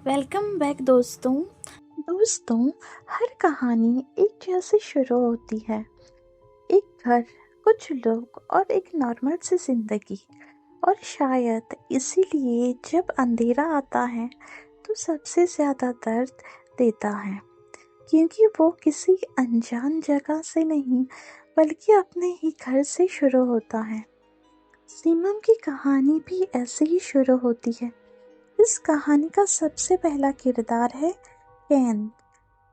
Welcome back दोस्तों। हर कहानी एक जैसे शुरू होती है। एक घर, कुछ लोग और एक नॉर्मल सी जिंदगी। और शायद इसीलिए जब अंधेरा आता है तो सबसे ज्यादा दर्द देता है, क्योंकि वो किसी अनजान जगह से नहीं बल्कि अपने ही घर से शुरू होता है। सीमम की कहानी भी ऐसे ही शुरू होती है। इस कहानी का सबसे पहला किरदार है कैन।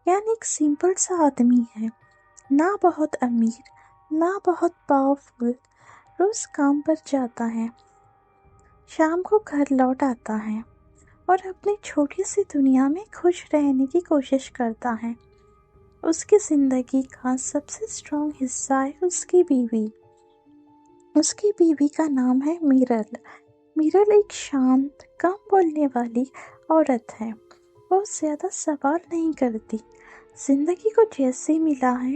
कैन एक सिंपल सा आदमी है, ना बहुत अमीर ना बहुत पावरफुल। रोज काम पर जाता है, शाम को घर लौट आता है और अपनी छोटी सी दुनिया में खुश रहने की कोशिश करता है। उसकी जिंदगी का सबसे स्ट्रॉन्ग हिस्सा है उसकी बीवी। उसकी बीवी का नाम है मीरल। मीरल एक शांत, कम बोलने वाली औरत है। वो ज्यादा सवाल नहीं करती, जिंदगी को जैसे मिला है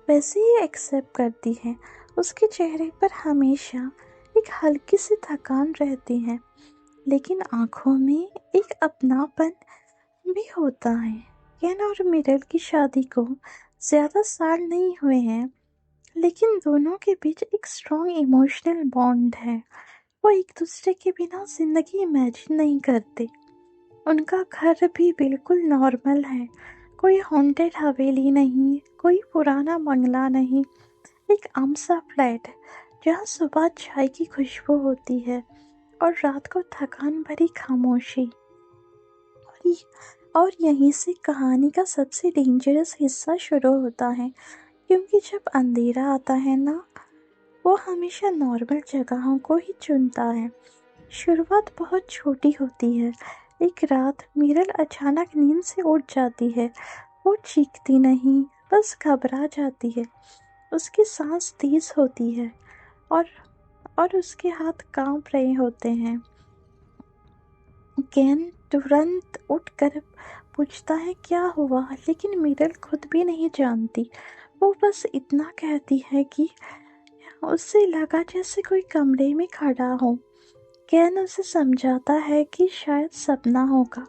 वैसे ही एक्सेप्ट करती है। उसके चेहरे पर हमेशा एक हल्की सी थकान रहती है, लेकिन आंखों में एक अपनापन भी होता है। केन और मीरल की शादी को ज्यादा साल नहीं हुए हैं, लेकिन दोनों के बीच एक स्ट्रॉन्ग इमोशनल बॉन्ड है। वो एक दूसरे के बिना जिंदगी इमेजिन नहीं करते। उनका घर भी बिल्कुल नॉर्मल है, कोई हॉन्टेड हवेली नहीं, कोई पुराना बंगला नहीं। एक आम सा फ्लैट जहाँ सुबह चाय की खुशबू होती है और रात को थकान भरी खामोशी। और यहीं से कहानी का सबसे डेंजरस हिस्सा शुरू होता है, क्योंकि जब अंधेरा आता है ना, वो हमेशा नॉर्मल जगहों को ही चुनता है। शुरुआत बहुत छोटी होती है। एक रात मीरल अचानक नींद से उठ जाती है। वो चीखती नहीं, बस घबरा जाती है। उसकी सांस तेज होती है और उसके हाथ कांप रहे होते हैं। केन तुरंत उठकर पूछता है क्या हुआ, लेकिन मीरल खुद भी नहीं जानती। वो बस इतना कहती है कि उससे लगा जैसे कोई कमरे में खड़ा हो। कैन उसे समझाता है कि शायद सपना होगा,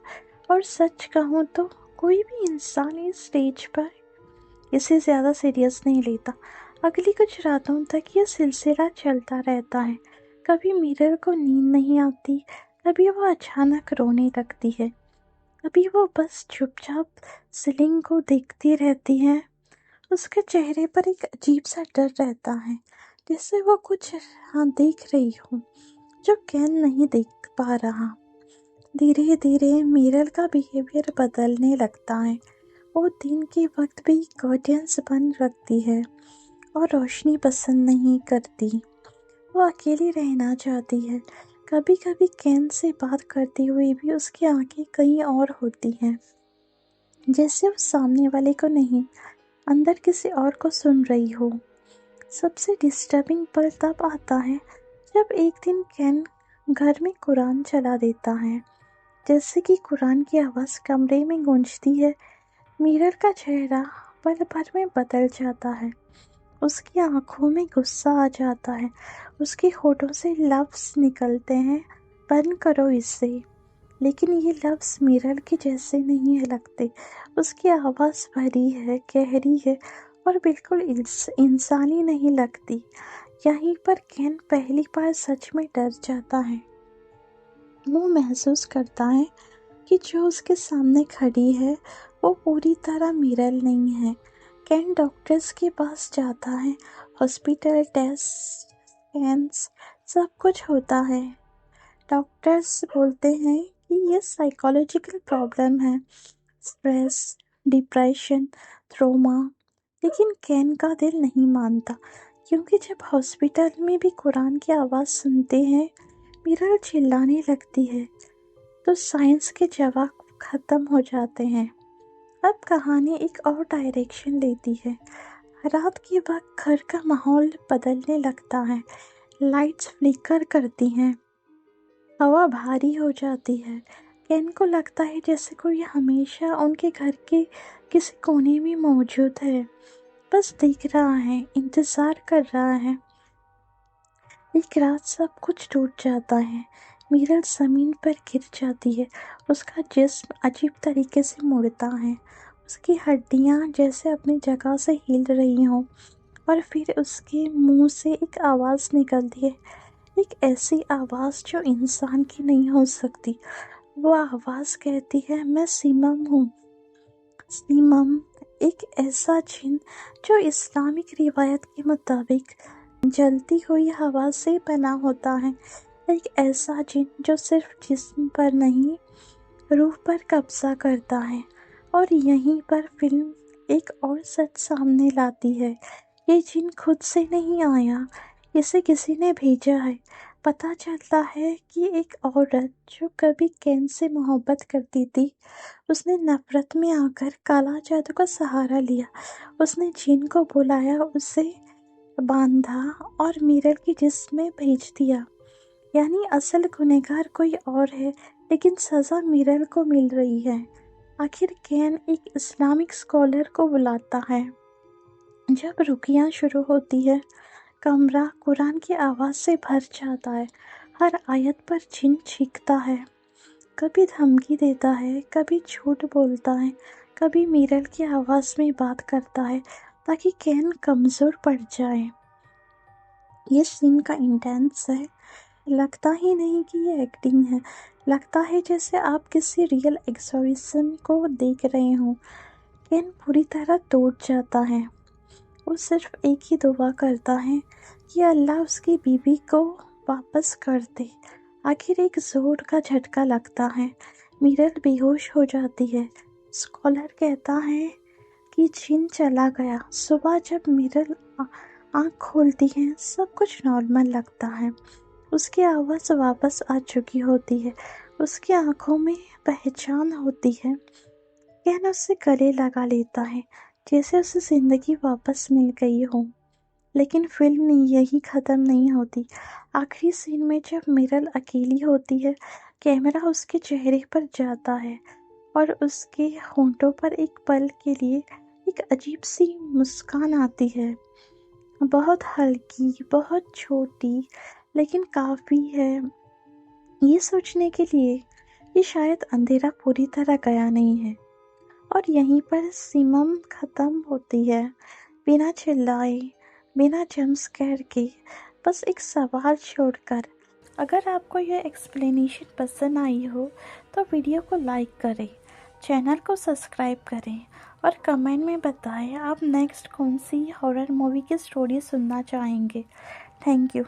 और सच कहूँ तो कोई भी इंसान इस स्टेज पर इसे ज़्यादा सीरियस नहीं लेता। अगली कुछ रातों तक ये सिलसिला चलता रहता है। कभी मीरर को नींद नहीं आती, कभी वो अचानक रोने लगती है, कभी वो बस चुपचाप सीलिंग को देखती रहती है। उसके चेहरे पर एक अजीब सा डर रहता है, जैसे वो कुछ देख रही हो जो कैन नहीं देख पा रहा। धीरे धीरे मीरल का बिहेवियर बदलने लगता है। वो दिन के वक्त भी कर्टेन्स बंद रखती है और रोशनी पसंद नहीं करती। वो अकेली रहना चाहती है। कभी कभी कैन से बात करते हुए भी उसकी आंखें कहीं और होती हैं, जैसे वो सामने वाले को नहीं, अंदर किसी और को सुन रही हो। सबसे डिस्टर्बिंग पल तब आता है जब एक दिन कैन घर में कुरान चला देता है। जैसे कि कुरान की आवाज़ कमरे में गूंजती है, मीरर का चेहरा पल भर में बदल जाता है। उसकी आंखों में गुस्सा आ जाता है, उसके होठों से लफ्ज़ निकलते हैं, बंद करो इसे। लेकिन ये लफ्ज़ मीरर के जैसे नहीं है लगते। उसकी आवाज़ भरी है, गहरी है और बिल्कुल इंसानी नहीं लगती। यहीं पर कैन पहली बार सच में डर जाता है। वो महसूस करता है कि जो उसके सामने खड़ी है वो पूरी तरह मीरल नहीं है। कैन डॉक्टर्स के पास जाता है, हॉस्पिटल, टेस्ट, स्कैन्स, सब कुछ होता है। डॉक्टर्स बोलते हैं कि ये साइकोलॉजिकल प्रॉब्लम है, स्ट्रेस, डिप्रेशन, ट्रॉमा। लेकिन कैन का दिल नहीं मानता, क्योंकि जब हॉस्पिटल में भी कुरान की आवाज़ सुनते हैं, मीरल चिल्लाने लगती है, तो साइंस के जवाब खत्म हो जाते हैं। अब कहानी एक और डायरेक्शन लेती है। रात के वक्त घर का माहौल बदलने लगता है। लाइट्स फ्लिकर करती हैं, हवा भारी हो जाती है। कैन को लगता है जैसे कोई हमेशा उनके घर के किसी कोने में मौजूद है, बस देख रहा है, इंतजार कर रहा है। एक रात सब कुछ टूट जाता है। میرل زمین پر گر جاتی ہے، اس کا جسم عجیب طریقے سے مڑتا ہے، اس کی ہڈیاں جیسے اپنی جگہ سے ہل رہی ہوں، اور پھر اس کے منہ سے ایک آواز نکلتی ہے، ایک ایسی آواز جو انسان کی نہیں ہو سکتی۔ وہ آواز کہتی ہے، میں سیمم ہوں۔ سیمم ایک ایسا جن جو اسلامک روایت کے مطابق جلتی ہوئی ہوا سے بنا ہوتا ہے، ایک ایسا جن جو صرف جسم پر نہیں روح پر قبضہ کرتا ہے۔ اور یہیں پر فلم ایک اور سچ سامنے لاتی ہے، یہ جن خود سے نہیں آیا، اسے کسی نے بھیجا ہے۔ پتہ چلتا ہے کہ ایک عورت جو کبھی کین سے محبت کرتی تھی، اس نے نفرت میں آ کر کالا جادو کا سہارا لیا، اس نے جن کو بلایا، اسے باندھا اور میرل کی جسم میں بھیج دیا۔ یعنی اصل گنہگار کوئی اور ہے، لیکن سزا میرل کو مل رہی ہے۔ آخر کین ایک اسلامک اسکالر کو بلاتا ہے۔ جب رقیہ شروع ہوتی ہے، کمرہ قرآن کی آواز سے بھر جاتا ہے، ہر آیت پر جن چیختا ہے، کبھی دھمکی دیتا ہے، کبھی جھوٹ بولتا ہے، کبھی میرل کی آواز میں بات کرتا ہے تاکہ کین کمزور پڑ جائے۔ یہ سین کا انٹینس ہے، لگتا ہی نہیں کہ یہ ایکٹنگ ہے، لگتا ہے جیسے آپ کسی ریئل ایگزورسزم کو دیکھ رہے ہوں۔ کین پوری طرح ٹوٹ جاتا ہے، وہ صرف ایک ہی دعا کرتا ہے کہ اللہ اس کی بیوی کو واپس کر دے۔ آخر ایک زور کا جھٹکا لگتا ہے، میرل بے ہوش ہو جاتی ہے۔ اسکالر کہتا ہے کہ جن چلا گیا۔ صبح جب میرل آنکھ کھولتی ہے، سب کچھ نارمل لگتا ہے، اس کی آواز واپس آ چکی ہوتی ہے، اس کی آنکھوں میں پہچان ہوتی ہے۔ کین اس سے گلے لگا لیتا ہے جیسے اسے زندگی واپس مل گئی ہو۔ لیکن فلم یہی ختم نہیں ہوتی۔ آخری سین میں جب میرل اکیلی ہوتی ہے، کیمرہ اس کے چہرے پر جاتا ہے اور اس کے ہونٹوں پر ایک پل کے لیے ایک عجیب سی مسکان آتی ہے، بہت ہلکی، بہت چھوٹی، لیکن کافی ہے یہ سوچنے کے لیے کہ شاید اندھیرا پوری طرح گیا نہیں ہے۔ اور یہیں پر سیمم ختم ہوتی ہے، بنا چلائے، بنا جمپ اسکیئر کے، بس ایک سوال چھوڑ کر۔ اگر آپ کو یہ ایکسپلینیشن پسند آئی ہو تو ویڈیو کو لائک کریں، چینل کو سبسکرائب کریں اور کمنٹ میں بتائیں آپ نیکسٹ کون سی ہارر مووی کی سٹوری سننا چاہیں گے۔ Thank you.